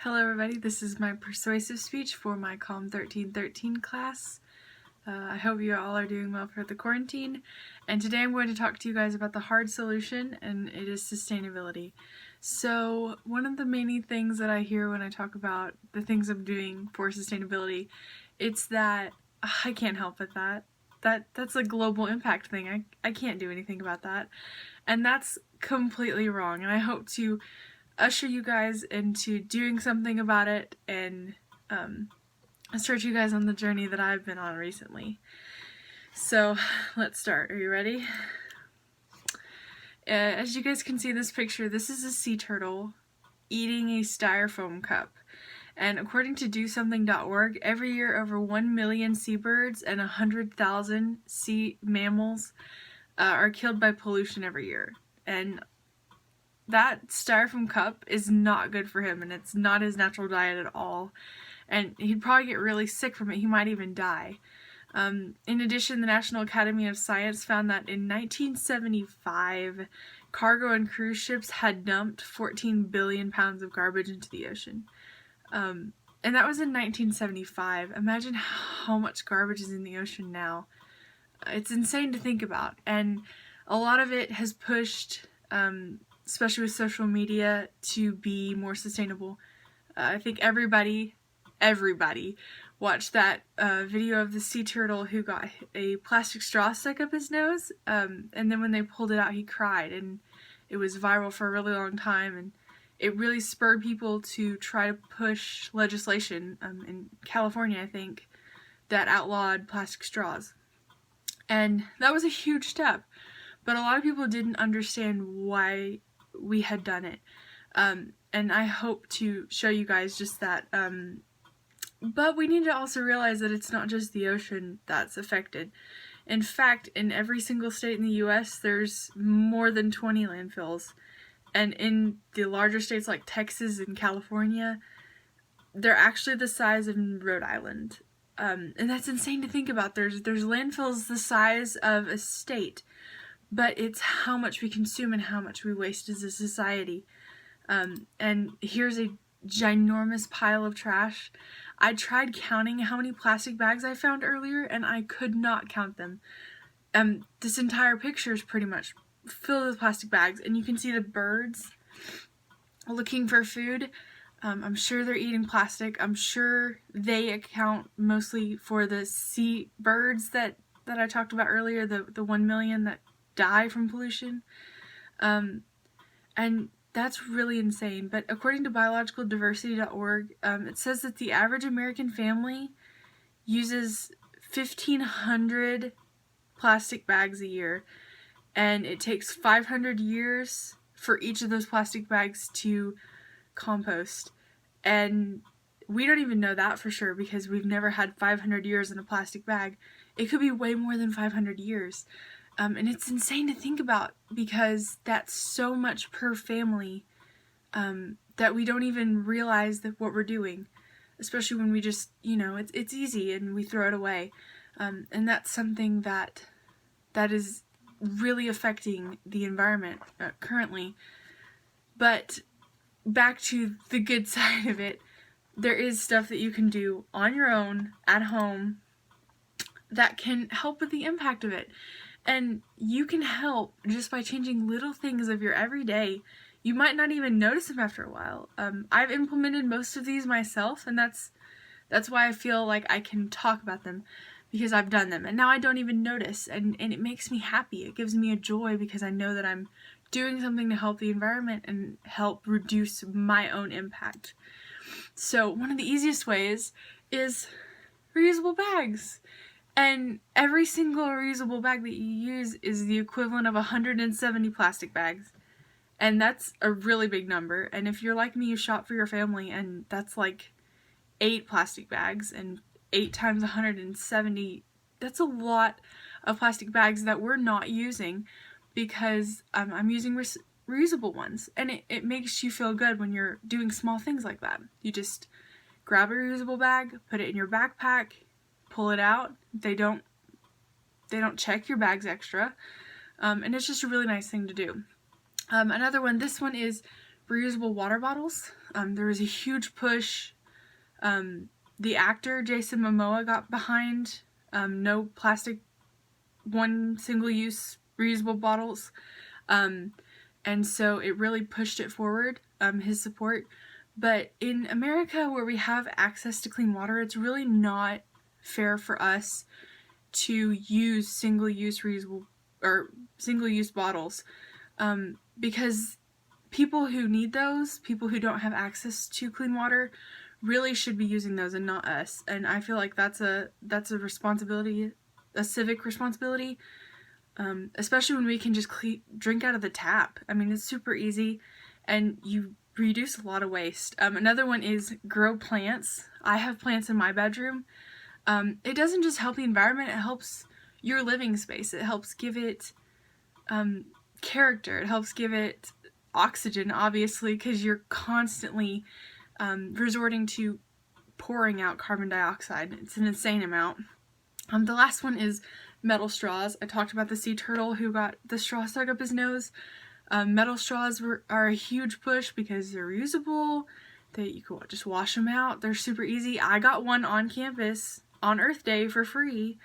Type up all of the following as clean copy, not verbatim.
Hello everybody, this is my persuasive speech for my COMM 1313 class. I hope you all are doing well for the quarantine, and today I'm going to talk to you guys about the hard solution, and it is sustainability. So one of the main things that I hear when I talk about the things I'm doing for sustainability, it's that I can't help with that. That's a global impact thing. I can't do anything about that. And that's completely wrong, and I hope to usher you guys into doing something about it and start you guys on the journey that I've been on recently. So let's start. Are you ready? As you guys can see in this picture, this is a sea turtle eating a styrofoam cup. And according to DoSomething.org, every year over 1 million seabirds and 100,000 sea mammals are killed by pollution every year. And that styrofoam cup is not good for him, and it's not his natural diet at all. And he'd probably get really sick from it. He might even die. In addition, the National Academy of Science found that in 1975, cargo and cruise ships had dumped 14 billion pounds of garbage into the ocean. And that was in 1975. Imagine how much garbage is in the ocean now. It's insane to think about. And a lot of it has pushed, especially with social media, to be more sustainable. I think everybody watched that video of the sea turtle who got a plastic straw stuck up his nose, and then when they pulled it out he cried, and it was viral for a really long time, and it really spurred people to try to push legislation in California, I think, that outlawed plastic straws. And that was a huge step, but a lot of people didn't understand why we had done it. And I hope to show you guys just that. But we need to also realize that it's not just the ocean that's affected. In fact, in every single state in the US, there's more than 20 landfills. And in the larger states like Texas and California, they're actually the size of Rhode Island. And that's insane to think about. There's landfills the size of a state, but it's how much we consume and how much we waste as a society. And here's a ginormous pile of trash. I tried counting how many plastic bags I found earlier, and I could not count them. This entire picture is pretty much filled with plastic bags, and you can see the birds looking for food. I'm sure they're eating plastic. I'm sure they account mostly for the sea birds that I talked about earlier, the 1 million that die from pollution. And that's really insane. But according to biologicaldiversity.org, it says that the average American family uses 1,500 plastic bags a year, and it takes 500 years for each of those plastic bags to compost. And we don't even know that for sure because we've never had 500 years in a plastic bag. It could be way more than 500 years. And it's insane to think about because that's so much per family that we don't even realize that what we're doing, especially when we just, it's easy and we throw it away. And that's something that is really affecting the environment currently. But back to the good side of it, there is stuff that you can do on your own at home that can help with the impact of it. And you can help just by changing little things of your everyday. You might not even notice them after a while. I've implemented most of these myself, and that's why I feel like I can talk about them, because I've done them, and now I don't even notice, and it makes me happy. It gives me a joy because I know that I'm doing something to help the environment and help reduce my own impact. So one of the easiest ways is reusable bags. And every single reusable bag that you use is the equivalent of 170 plastic bags. And that's a really big number. And if you're like me, you shop for your family, and that's like 8 plastic bags, and 8 times 170, that's a lot of plastic bags that we're not using because I'm using reusable ones. And it makes you feel good when you're doing small things like that. You just grab a reusable bag, put it in your backpack, pull it out. They don't check your bags extra, and it's just a really nice thing to do. Another one, this one is reusable water bottles. There was a huge push. The actor Jason Momoa got behind no plastic, one single-use reusable bottles. And so it really pushed it forward, his support. But in America, where we have access to clean water, it's really not fair for us to use single-use reusable or single-use bottles, because people who need those, people who don't have access to clean water, really should be using those and not us. And I feel like that's a responsibility, a civic responsibility, especially when we can just drink out of the tap. I mean, it's super easy, and you reduce a lot of waste. Another one is grow plants. I have plants in my bedroom. It doesn't just help the environment, it helps your living space. It helps give it character. It helps give it oxygen, obviously, because you're constantly resorting to pouring out carbon dioxide. It's an insane amount. The last one is metal straws. I talked about the sea turtle who got the straw stuck up his nose. Metal straws are a huge push because they're reusable. You can just wash them out. They're super easy. I got one on campus on Earth Day for free.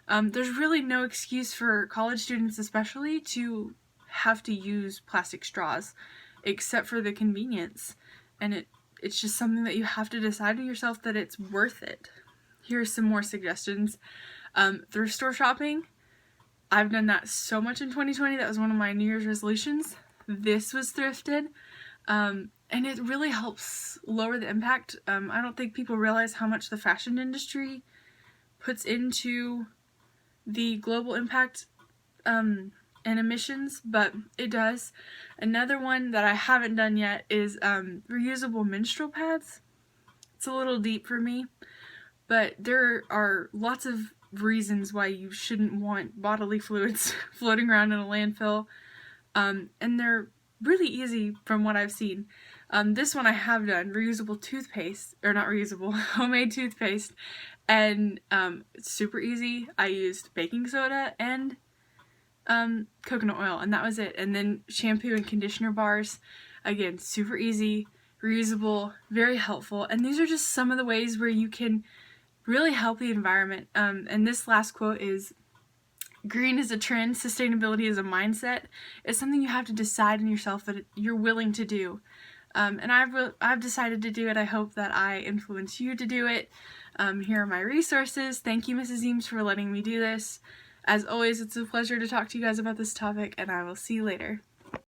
There's really no excuse for college students especially to have to use plastic straws, except for the convenience. And it's just something that you have to decide to yourself that it's worth it. Here's some more suggestions. Thrift store shopping. I've done that so much in 2020. That was one of my New Year's resolutions. This was thrifted. And it really helps lower the impact. I don't think people realize how much the fashion industry puts into the global impact and emissions, but it does. Another one that I haven't done yet is reusable menstrual pads. It's a little deep for me, but there are lots of reasons why you shouldn't want bodily fluids floating around in a landfill, and they're really easy from what I've seen. This one I have done, reusable toothpaste, or not reusable, homemade toothpaste, and it's super easy. I used baking soda and coconut oil, and that was it. And then shampoo and conditioner bars, again, super easy, reusable, very helpful. And these are just some of the ways where you can really help the environment. And this last quote is, green is a trend, sustainability is a mindset. It's something you have to decide in yourself that you're willing to do. And I've decided to do it. I hope that I influence you to do it. Here are my resources. Thank you, Mrs. Ihms, for letting me do this. As always, it's a pleasure to talk to you guys about this topic, and I will see you later.